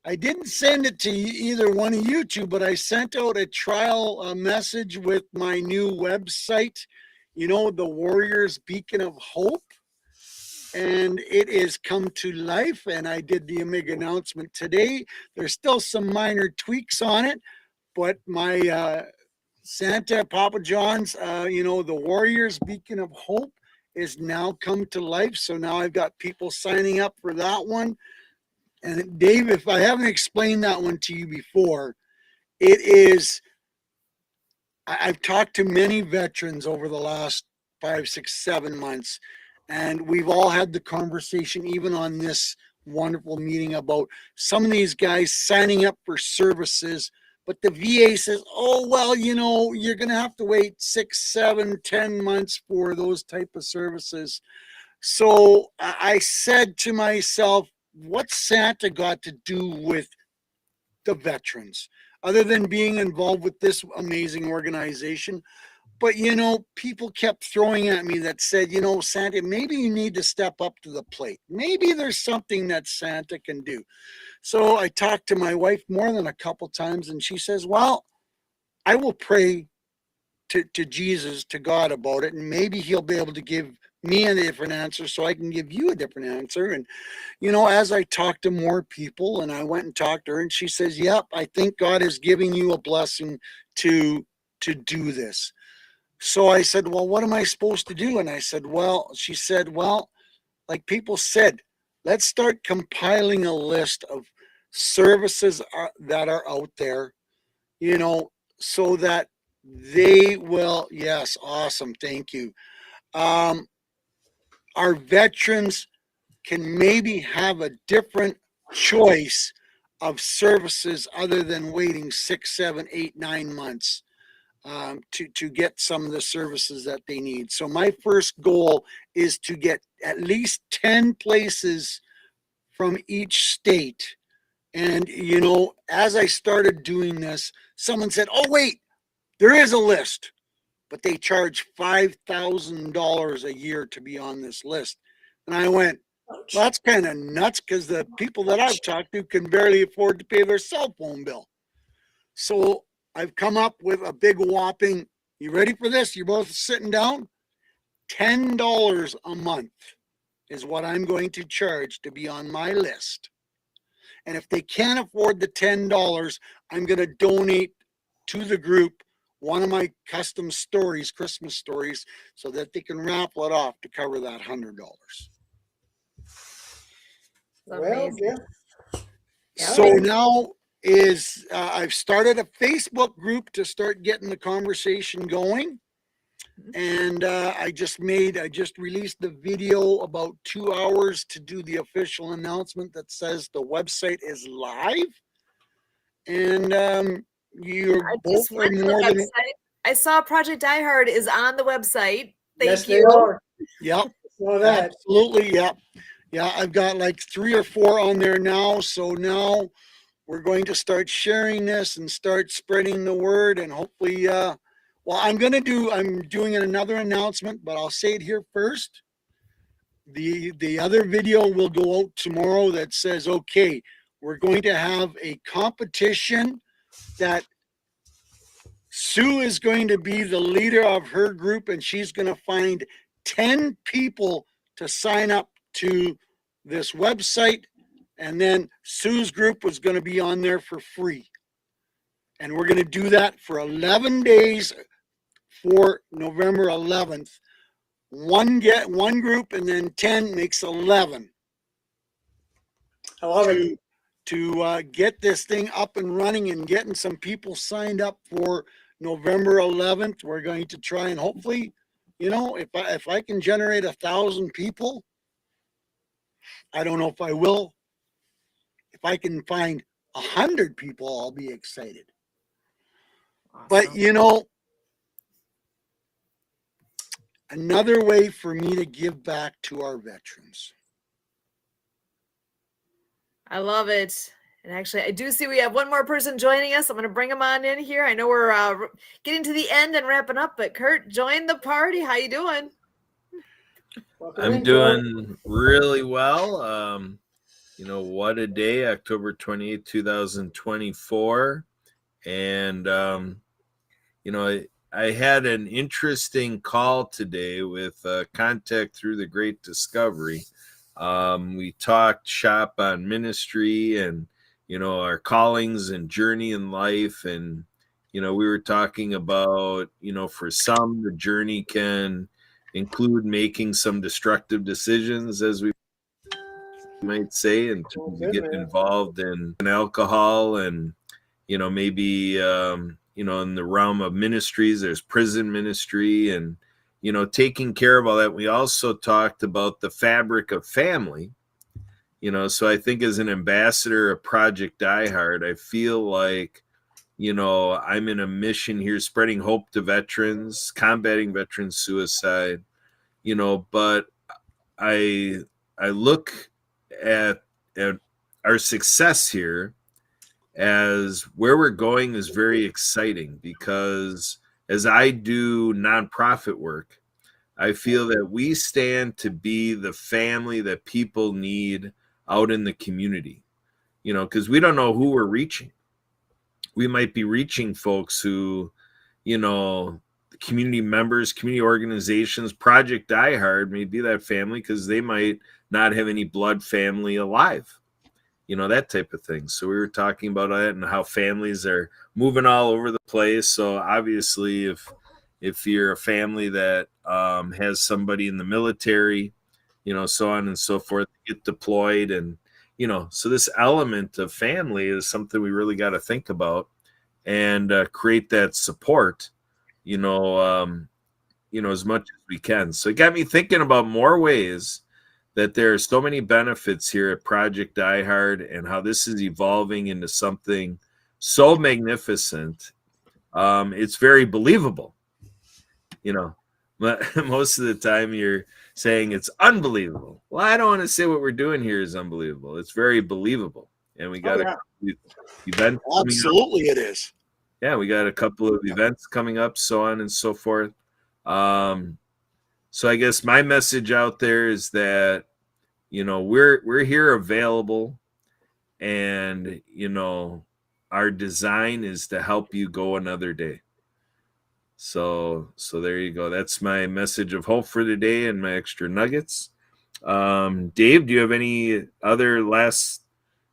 I didn't send it to either one of you two, but I sent out a trial message with my new website, the Warriors Beacon of Hope. And it is come to life, and I did the big announcement today. There's still some minor tweaks on it, but my Santa Papa John's, the Warriors Beacon of Hope is now come to life. So now I've got people signing up for that one. And Dave, if I haven't explained that one to you before, it is, I've talked to many veterans over the last 5, 6, 7 months, and we've all had the conversation, even on this wonderful meeting, about some of these guys signing up for services, but the VA says, oh, well, you're going to have to wait 6, 7, 10 months for those type of services. So I said to myself, what's Santa got to do with the veterans, other than being involved with this amazing organization? But, people kept throwing at me that said, Santa, maybe you need to step up to the plate. Maybe there's something that Santa can do. So I talked to my wife more than a couple times, and she says, well, I will pray to Jesus, to God about it, and maybe he'll be able to give me a different answer so I can give you a different answer. And, as I talked to more people, and I went and talked to her, and she says, yep, I think God is giving you a blessing to do this. So I said, well, what am I supposed to do? And she said, well, like people said, let's start compiling a list of services that are out there, so that they will, yes, awesome, thank you. Our veterans can maybe have a different choice of services other than waiting 6, 7, 8, 9 months to get some of the services that they need. So my first goal is to get at least 10 places from each state. And, as I started doing this, someone said, oh, wait, there is a list, but they charge $5,000 a year to be on this list. And I went, well, that's kind of nuts, because the people that I've talked to can barely afford to pay their cell phone bill. So I've come up with a big whopping, you ready for this? You're both sitting down? $10 a month is what I'm going to charge to be on my list. And if they can't afford the $10, I'm going to donate to the group one of my custom stories, Christmas stories, so that they can raffle it off to cover that $100. Well, yeah. So now I've started a Facebook group to start getting the conversation going. And I just released the video about 2 hours to do the official announcement that says the website is live. And you're both are more than. I saw Project DieHard is on the website. Yes, Thank you. they are. Yep. Saw that. Absolutely. Yep. Yeah, I've got like 3 or 4 on there now. So now we're going to start sharing this and start spreading the word, and hopefully, I'm doing another announcement, but I'll say it here first. The other video will go out tomorrow that says, okay, we're going to have a competition that Sue is going to be the leader of her group, and she's going to find 10 people to sign up to this website. And then Sue's group was going to be on there for free. And we're going to do that for 11 days for November 11th. One group, and then 10 makes 11. I love it. To get this thing up and running and getting some people signed up for November 11th. We're going to try and hopefully, if I can generate 1,000 people, I don't know if I will. If I can find 100 people, I'll be excited. Awesome. But another way for me to give back to our veterans. I love it. And actually, I do see we have one more person joining us. I'm going to bring them on in here. I know we're getting to the end and wrapping up, but Kurt, join the party. How you doing? I'm doing really well. What a day, October 28th, 2024. And, I had an interesting call today with contact through the Great Discovery. We talked shop on ministry and, our callings and journey in life. And, we were talking about, for some, the journey can include making some destructive decisions, as we might say, and to get involved in alcohol and, maybe, in the realm of ministries, there's prison ministry and, taking care of all that. We also talked about the fabric of family, so I think as an ambassador of Project DieHard, I feel like, I'm in a mission here, spreading hope to veterans, combating veteran suicide, but I look at our success here as where we're going is very exciting because, as I do nonprofit work, I feel that we stand to be the family that people need out in the community, because we don't know who we're reaching. We might be reaching folks who, community members, community organizations. Project DieHard may be that family because they might not have any blood family alive, that type of thing. So we were talking about that and how families are moving all over the place. So obviously, if you're a family that has somebody in the military, so on and so forth, get deployed, and so this element of family is something we really got to think about and create that support, as much as we can. So it got me thinking about more ways that there are so many benefits here at Project DieHard and how this is evolving into something so magnificent. It's very believable. Most of the time you're saying it's unbelievable. Well, I don't want to say what we're doing here is unbelievable. It's very believable. And we got a event. Absolutely, it is. Yeah, we got a couple of events coming up, so on and so forth. So I guess my message out there is that, we're here available, and, our design is to help you go another day. So there you go. That's my message of hope for today and my extra nuggets. Dave, do you have any other last,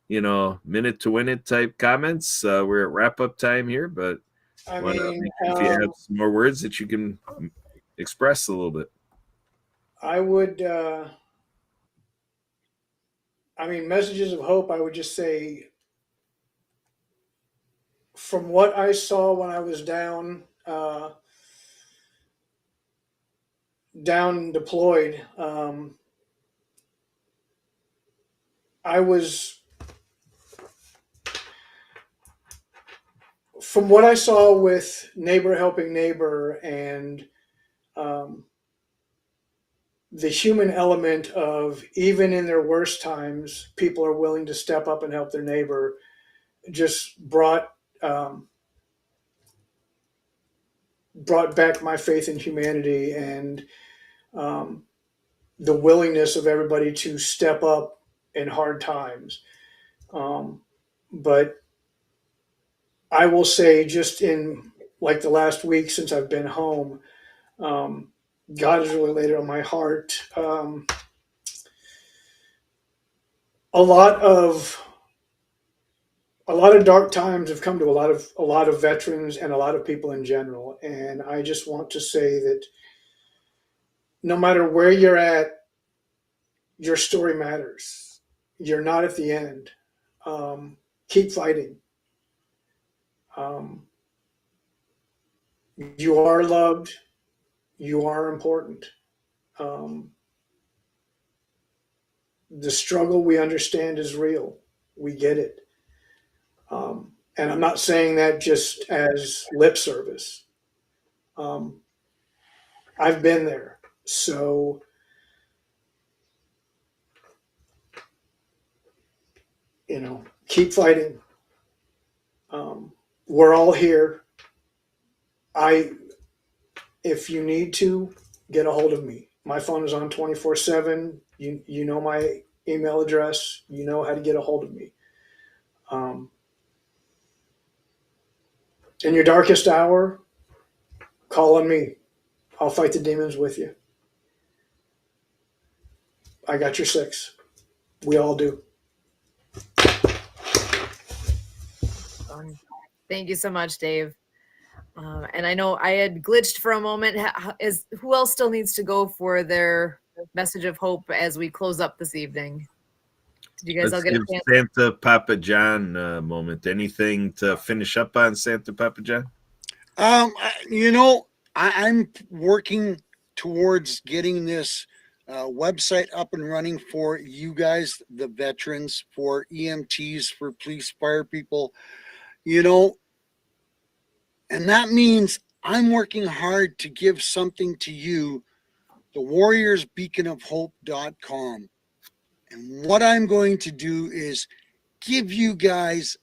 minute to win it type comments? We're at wrap up time here, but if you have some more words that you can express a little bit. I would, messages of hope, I would just say, from what I saw when I was down deployed, from what I saw with neighbor helping neighbor and the human element of, even in their worst times, people are willing to step up and help their neighbor, just brought back my faith in humanity and the willingness of everybody to step up in hard times. But I will say, just in like the last week since I've been home, God has really laid it on my heart. A lot of dark times have come to a lot of veterans and a lot of people in general. And I just want to say that no matter where you're at, your story matters. You're not at the end. Keep fighting. You are loved. You are important. The struggle, we understand, is real. We get it. And I'm not saying that just as lip service. I've been there. So, keep fighting. We're all here. If you need to, get a hold of me. My phone is on 24/7. You know my email address. You know how to get a hold of me. In your darkest hour, call on me. I'll fight the demons with you. I got your six. We all do. Thank you so much, Dave. And I know I had glitched for a moment. Who else still needs to go for their message of hope as we close up this evening? Did you guys all get a chance? Santa Papa John moment. Anything to finish up on, Santa Papa John? I'm working towards getting this website up and running for you guys, the veterans, for EMTs, for police, fire people, and that means I'm working hard to give something to you, the warriorsbeaconofhope.com. And what I'm going to do is give you guys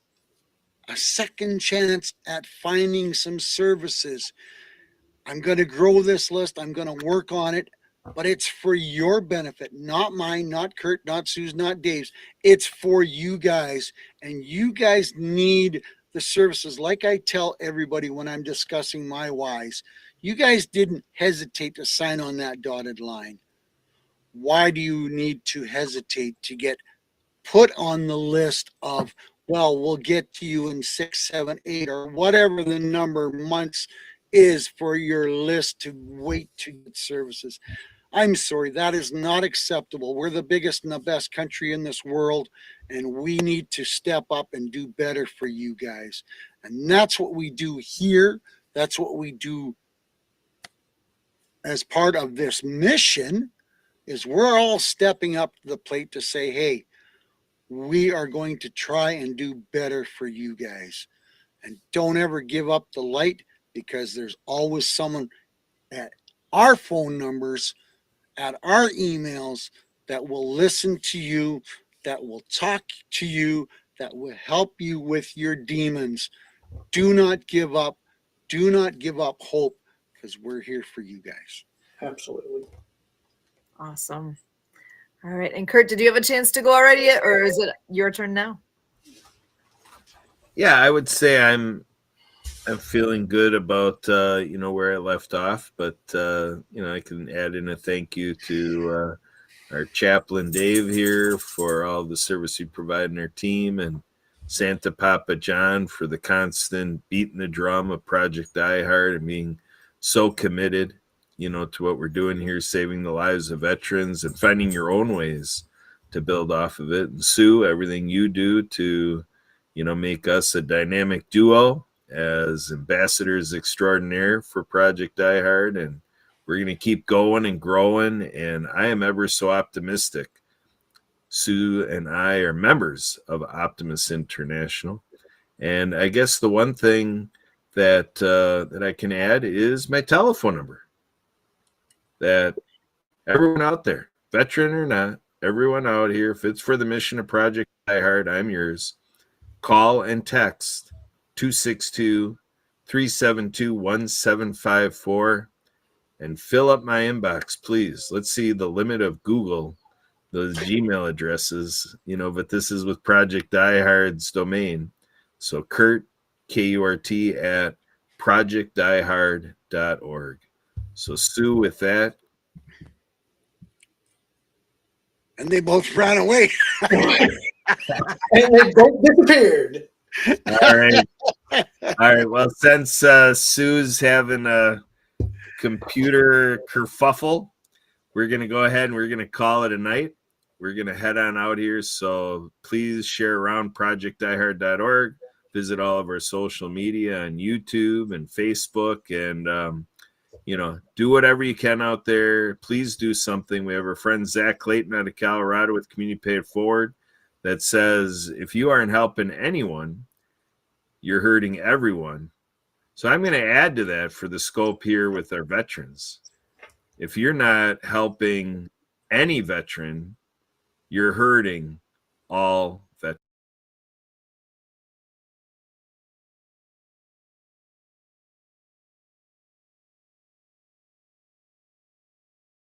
a second chance at finding some services. I'm going to grow this list. I'm going to work on it, but it's for your benefit, not mine, not Kurt, not Sue's, not Dave's. It's for you guys, and you guys need the services. Like I tell everybody when I'm discussing my whys, you guys didn't hesitate to sign on that dotted line. Why do you need to hesitate to get put on the list of, well, we'll get to you in 6, 7, 8, or whatever the number of months is for your list to wait to get services? I'm sorry, that is not acceptable. We're the biggest and the best country in this world, and we need to step up and do better for you guys. And that's what we do here. That's what we do as part of this mission, is we're all stepping up to the plate to say, hey, we are going to try and do better for you guys. And don't ever give up the light, because there's always someone at our phone numbers, at our emails, that will listen to you, that will talk to you, that will help you with your demons. Do not give up. Do not give up hope, because we're here for you guys. Absolutely. Awesome. All right. And Kurt, did you have a chance to go already, or is it your turn now? Yeah, I would say I'm feeling good about where I left off, but I can add in a thank you to our Chaplain Dave here for all the service you provide in our team, and Santa Papa John for the constant beating the drum of Project DieHard and being so committed, to what we're doing here, saving the lives of veterans and finding your own ways to build off of it. And Sue, everything you do to, make us a dynamic duo as ambassadors extraordinaire for Project DieHard. And we're going to keep going and growing. And I am ever so optimistic. Sue and I are members of Optimus International. And I guess the one thing that I can add is my telephone number. That everyone out there, veteran or not, everyone out here, if it's for the mission of Project DieHard, I'm yours. Call and text 262-372-1754 and fill up my inbox, please. Let's see the limit of Google, those Gmail addresses, but this is with Project DieHard's domain. So Kurt, K-U-R-T, at projectdiehard.org. So Sue, with that. And they both ran away. And they both disappeared. All right. Well, since Sue's having a computer kerfuffle, we're going to go ahead and we're going to call it a night. We're going to head on out here. So please share around projectdiehard.org. Visit all of our social media on YouTube and Facebook, and do whatever you can out there. Please do something. We have our friend Zach Clayton out of Colorado with Community Pay It Forward that says, if you aren't helping anyone, you're hurting everyone. So I'm going to add to that for the scope here with our veterans. If you're not helping any veteran, you're hurting all